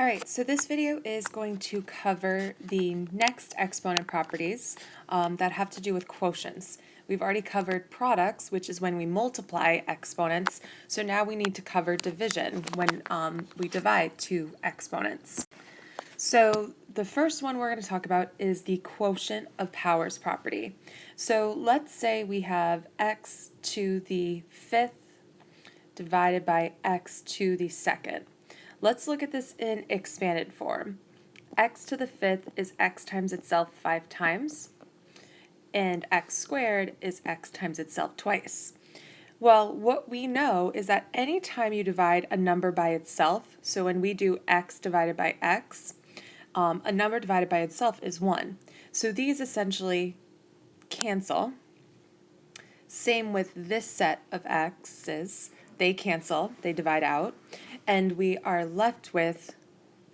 All right, so this video is going to cover the next exponent properties that have to do with quotients. We've already covered products, which is when we multiply exponents, so now we need to cover division when we divide two exponents. So the first one we're going to talk about is the quotient of powers property. So let's say we have x to the fifth divided by x to the second. Let's look at this in expanded form. X to the fifth is x times itself 5 times, and x squared is x times itself twice. Well, what we know is that anytime you divide a number by itself, so when we do x divided by x, a number divided by itself is 1. So these essentially cancel. Same with this set of x's. They cancel, they divide out, and we are left with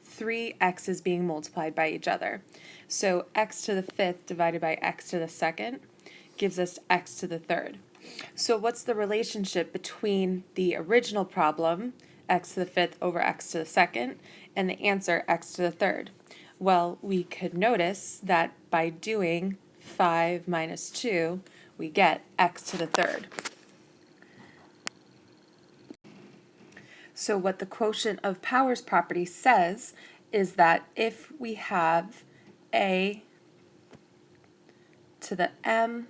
3 x's being multiplied by each other. So x to the fifth divided by x to the second gives us x to the third. So what's the relationship between the original problem, x to the fifth over x to the second, and the answer, x to the third? Well, we could notice that by doing 5 minus 2, we get x to the third. So what the quotient of powers property says is that if we have a to the m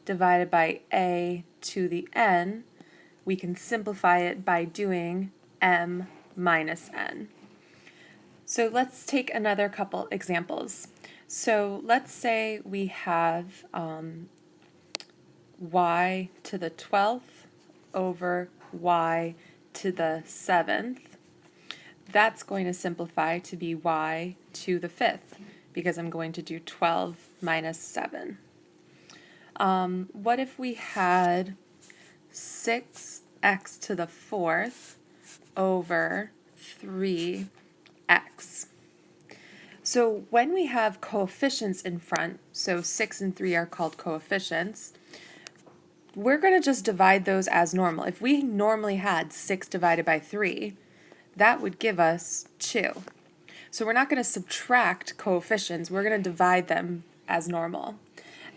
divided by a to the n, we can simplify it by doing m minus n. So let's take another couple examples. So let's say we have y to the 12th over y to the 7th. That's going to simplify to be y to the 5th because I'm going to do 12 minus 7. What if we had 6x to the 4th over 3x? So when we have coefficients in front, so 6 and 3 are called coefficients, we're going to just divide those as normal. If we normally had 6 divided by 3, that would give us 2. So we're not going to subtract coefficients, we're going to divide them as normal.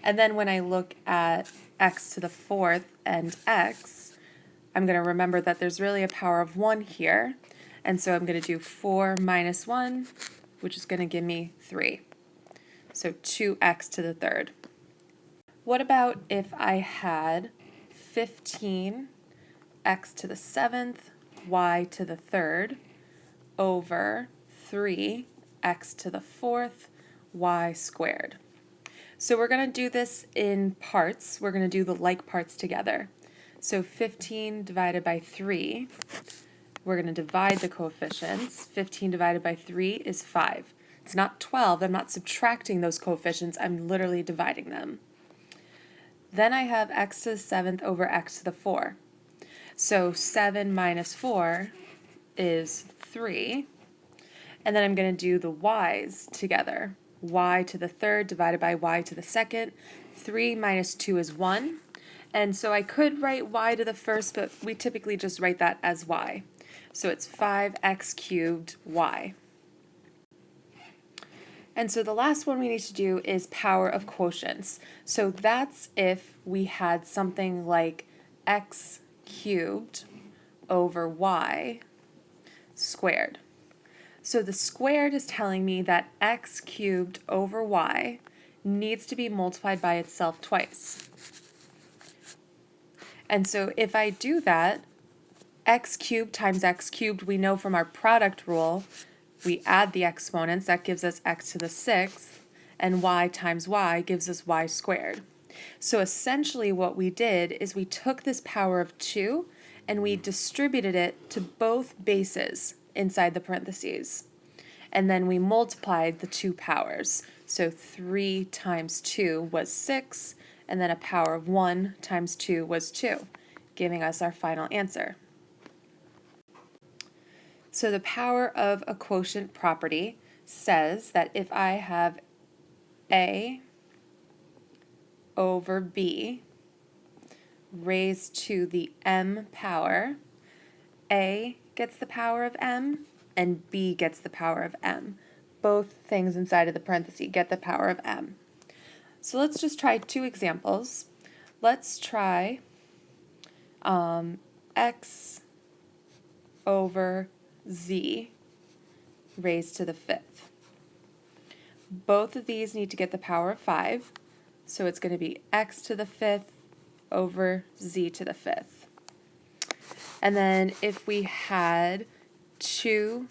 And then when I look at x to the 4th and x, I'm going to remember that there's really a power of 1 here, and so I'm going to do 4 minus 1, which is going to give me 3. So 2x to the third. What about if I had 15 x to the 7th, y to the 3rd, over 3 x to the 4th, y squared? So we're going to do this in parts. We're going to do the like parts together. So 15 divided by 3, we're going to divide the coefficients. 15 divided by 3 is 5. It's not 12. I'm not subtracting those coefficients. I'm literally dividing them. Then I have x to the 7th over x to the 4. So 7 minus 4 is 3. And then I'm going to do the y's together. Y to the 3rd divided by y to the 2nd. 3 minus 2 is 1. And so I could write y to the 1st, but we typically just write that as y. So it's 5x cubed y. And so the last one we need to do is power of quotients. So that's if we had something like x cubed over y squared. So the squared is telling me that x cubed over y needs to be multiplied by itself twice. And so if I do that, x cubed times x cubed, we know from our product rule, we add the exponents, that gives us x to the 6th, and y times y gives us y squared. So essentially what we did is we took this power of 2 and we distributed it to both bases inside the parentheses. And then we multiplied the two powers. So 3 times 2 was 6, and then a power of 1 times 2 was 2, giving us our final answer. So the power of a quotient property says that if I have a over b raised to the m power, a gets the power of m, and b gets the power of m. Both things inside of the parenthesis get the power of m. So let's just try two examples. Let's try x over z raised to the fifth. Both of these need to get the power of 5, so it's going to be x to the fifth over z to the fifth. And then if we had 2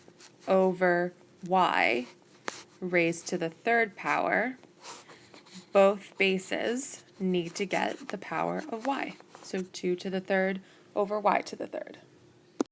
over y raised to the third power, both bases need to get the power of y. So 2 to the third over y to the third.